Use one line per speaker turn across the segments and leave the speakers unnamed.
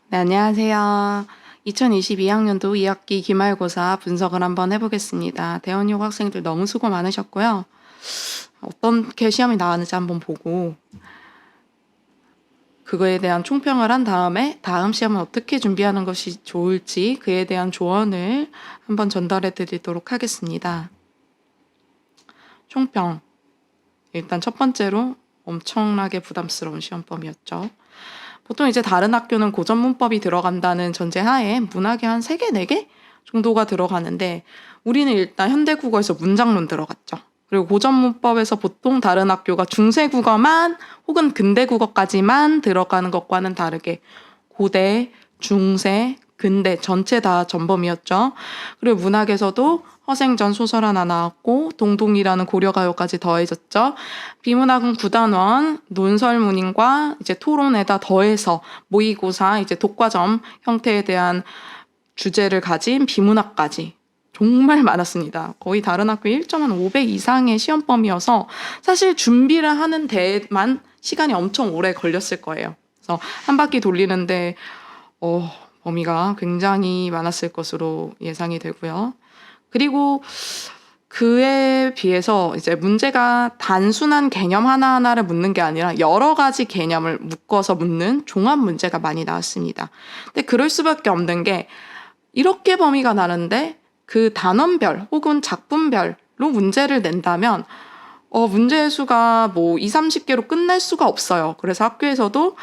네, 안녕하세요. 2022학년도 2학기 기말고사 분석을 한번 해보겠습니다. 대원육 학생들 너무 수고 많으셨고요. 어떻게 시험이 나왔는지 한번 보고 그거에 대한 총평을 한 다음에 다음 시험은 어떻게 준비하는 것이 좋을지 그에 대한 조언을 한번 전달해 드리도록 하겠습니다. 총평. 일단 첫 번째로 엄청나게 부담스러운 시험범위였죠. 보통 이제 다른 학교는 고전 문법이 들어간다는 전제하에 문학이 한 3개, 4개 정도가 들어가는데 우리는 일단 현대국어에서 문장론 들어갔죠. 그리고 고전 문법에서 보통 다른 학교가 중세국어만 혹은 근대국어까지만 들어가는 것과는 다르게 고대, 중세, 근대 전체 다 전범이었죠. 그리고 문학에서도 허생전 소설 하나 나왔고 동동이라는 고려가요까지 더해졌죠. 비문학은 구단원, 논설문인과 이제 토론에다 더해서 모의고사, 이제 독과점 형태에 대한 주제를 가진 비문학까지 정말 많았습니다. 거의 다른 학교 1.5배 이상의 시험범위여서 사실 준비를 하는 데만 시간이 엄청 오래 걸렸을 거예요. 그래서 한 바퀴 돌리는데 범위가 굉장히 많았을 것으로 예상이 되고요. 그리고 그에 비해서 이제 문제가 단순한 개념 하나하나를 묻는 게 아니라 여러 가지 개념을 묶어서 묻는 종합 문제가 많이 나왔습니다. 근데 그럴 수밖에 없는 게 이렇게 범위가 다른데 그 단원별 혹은 작품별로 문제를 낸다면 문제의 수가 뭐 2, 30개로 끝날 수가 없어요. 그래서 학교에서도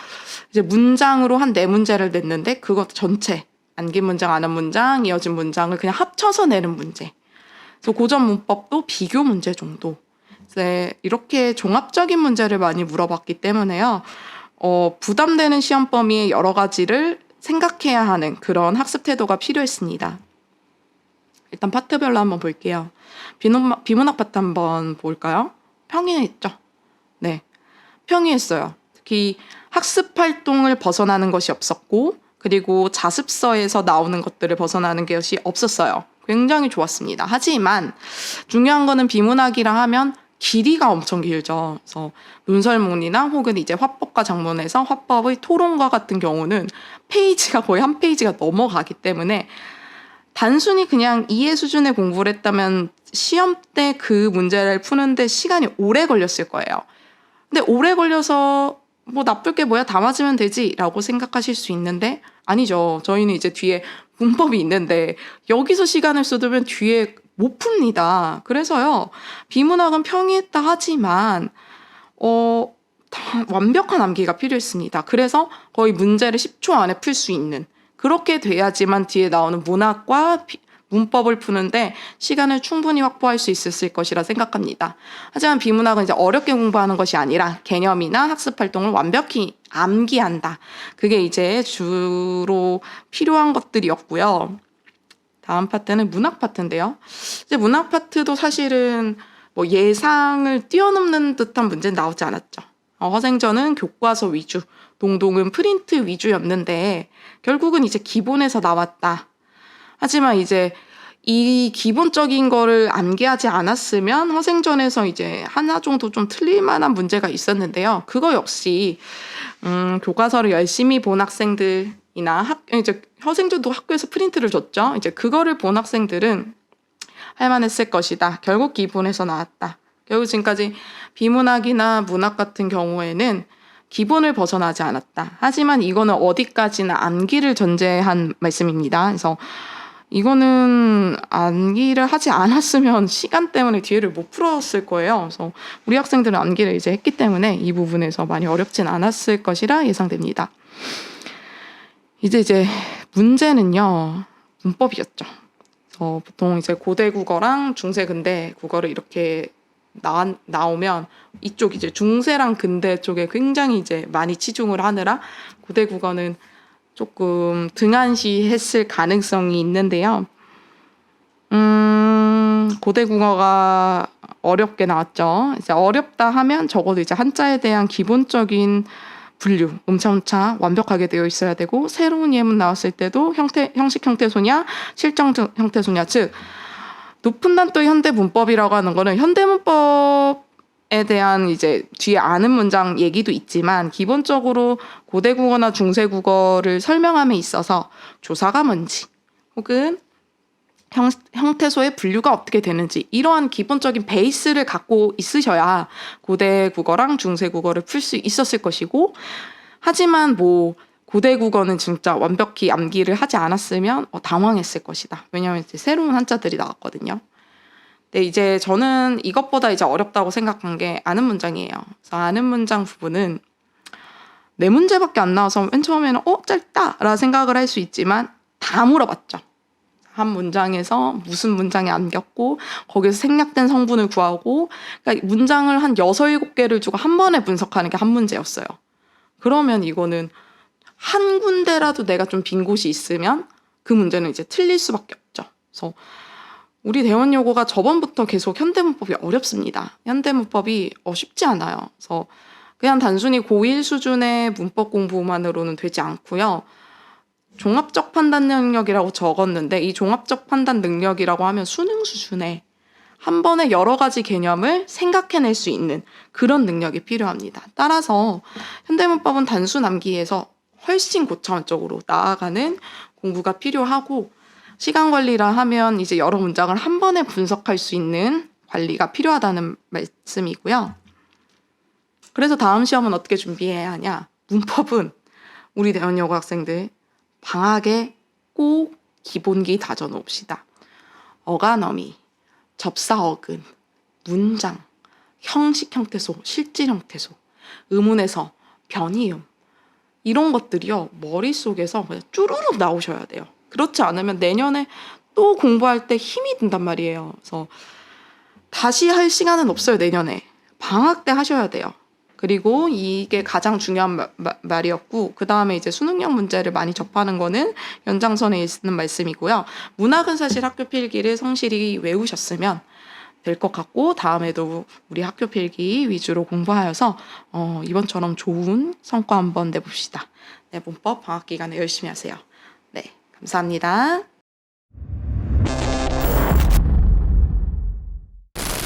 이제 문장으로 한 4문제를 냈는데 그것 전체 안긴 문장, 안한 문장, 이어진 문장을 그냥 합쳐서 내는 문제. 그래서 고전 문법도 비교 문제 정도. 이렇게 종합적인 문제를 많이 물어봤기 때문에요. 부담되는 시험 범위의 여러 가지를 생각해야 하는 그런 학습 태도가 필요했습니다. 일단 파트별로 한번 볼게요. 비문학 파트 한번 볼까요? 평이했죠? 네. 평이했어요. 특히 학습 활동을 벗어나는 것이 없었고 그리고 자습서에서 나오는 것들을 벗어나는 것이 없었어요. 굉장히 좋았습니다. 하지만 중요한 거는 비문학이라 하면 길이가 엄청 길죠. 그래서 논설문이나 혹은 이제 화법과 작문에서 화법의 토론과 같은 경우는 페이지가 거의 한 페이지가 넘어가기 때문에 단순히 그냥 이해 수준의 공부를 했다면 시험 때 그 문제를 푸는데 시간이 오래 걸렸을 거예요. 근데 오래 걸려서 뭐 나쁠 게 뭐야 다 맞으면 되지라고 생각하실 수 있는데 아니죠. 저희는 이제 뒤에 문법이 있는데 여기서 시간을 쏟으면 뒤에 못 풉니다. 그래서요. 비문학은 평이했다 하지만 완벽한 암기가 필요했습니다. 그래서 거의 문제를 10초 안에 풀 수 있는 그렇게 돼야지만 뒤에 나오는 문학과 문법을 푸는데 시간을 충분히 확보할 수 있었을 것이라 생각합니다. 하지만 비문학은 이제 어렵게 공부하는 것이 아니라 개념이나 학습 활동을 완벽히 암기한다. 그게 이제 주로 필요한 것들이었고요. 다음 파트는 문학 파트인데요. 이제 문학 파트도 사실은 뭐 예상을 뛰어넘는 듯한 문제는 나오지 않았죠. 허생전은 교과서 위주, 동동은 프린트 위주였는데 결국은 이제 기본에서 나왔다. 하지만 이제 이 기본적인 거를 암기하지 않았으면 허생전에서 이제 하나 정도 좀 틀릴 만한 문제가 있었는데요. 그거 역시 교과서를 열심히 본 학생들이나 이제 허생전도 학교에서 프린트를 줬죠. 이제 그거를 본 학생들은 할만했을 것이다. 결국 기본에서 나왔다. 결국 지금까지 비문학이나 문학 같은 경우에는 기본을 벗어나지 않았다. 하지만 이거는 어디까지나 암기를 전제한 말씀입니다. 그래서 이거는 암기를 하지 않았으면 시간 때문에 뒤에를 못 풀었을 거예요. 그래서 우리 학생들은 암기를 이제 했기 때문에 이 부분에서 많이 어렵진 않았을 것이라 예상됩니다. 이제 문제는요. 문법이었죠. 그래서 보통 이제 고대 국어랑 중세 근대 국어를 이렇게 나오면 이쪽 이제 중세랑 근대 쪽에 굉장히 이제 많이 치중을 하느라 고대 국어는 조금 등한시했을 가능성이 있는데요. 고대 국어가 어렵게 나왔죠. 이제 어렵다 하면 적어도 이제 한자에 대한 기본적인 분류, 음차음차 완벽하게 되어 있어야 되고 새로운 예문 나왔을 때도 형식 형태소냐, 실정 형태소냐, 즉 높은 난도의 현대 문법이라고 하는 거는 현대 문법 문법에 대한 이제 뒤에 아는 문장 얘기도 있지만 기본적으로 고대 국어나 중세 국어를 설명함에 있어서 조사가 뭔지 혹은 형태소의 분류가 어떻게 되는지 이러한 기본적인 베이스를 갖고 있으셔야 고대 국어랑 중세 국어를 풀 수 있었을 것이고, 하지만 뭐 고대 국어는 진짜 완벽히 암기를 하지 않았으면 당황했을 것이다. 왜냐하면 이제 새로운 한자들이 나왔거든요. 근데 이제 저는 이것보다 이제 어렵다고 생각한 게 아는 문장이에요. 그래서 아는 문장 부분은 네 문제밖에 안 나와서 맨 처음에는 짧다라 생각을 할 수 있지만 다 물어봤죠. 한 문장에서 무슨 문장이 안겼고 거기서 생략된 성분을 구하고, 그러니까 문장을 한 6, 7개를 주고 한 번에 분석하는 게 한 문제였어요. 그러면 이거는 한 군데라도 내가 좀 빈 곳이 있으면 그 문제는 이제 틀릴 수밖에 없죠. 그래서 우리 대원여고가 저번부터 계속 현대문법이 어렵습니다. 현대문법이 쉽지 않아요. 그래서 그냥 단순히 고1 수준의 문법 공부만으로는 되지 않고요. 종합적 판단 능력이라고 적었는데 이 종합적 판단 능력이라고 하면 수능 수준에 한 번에 여러 가지 개념을 생각해낼 수 있는 그런 능력이 필요합니다. 따라서 현대문법은 단순 암기에서 훨씬 고차원적으로 나아가는 공부가 필요하고, 시간 관리라 하면 이제 여러 문장을 한 번에 분석할 수 있는 관리가 필요하다는 말씀이고요. 그래서 다음 시험은 어떻게 준비해야 하냐? 문법은 우리 대원여고 학생들 방학에 꼭 기본기 다져놓읍시다. 어간어미, 접사어근, 문장, 형식 형태소, 실질 형태소, 의문에서 변이음 이런 것들이요 머릿속에서 그냥 쭈루룩 나오셔야 돼요. 그렇지 않으면 내년에 또 공부할 때 힘이 든단 말이에요. 그래서 다시 할 시간은 없어요. 내년에 방학 때 하셔야 돼요. 그리고 이게 가장 중요한 말이었고, 그 다음에 이제 수능형 문제를 많이 접하는 거는 연장선에 있는 말씀이고요. 문학은 사실 학교 필기를 성실히 외우셨으면 될 것 같고, 다음에도 우리 학교 필기 위주로 공부하여서 이번처럼 좋은 성과 한번 내봅시다. 네, 문법 방학 기간에 열심히 하세요. 네, 감사합니다.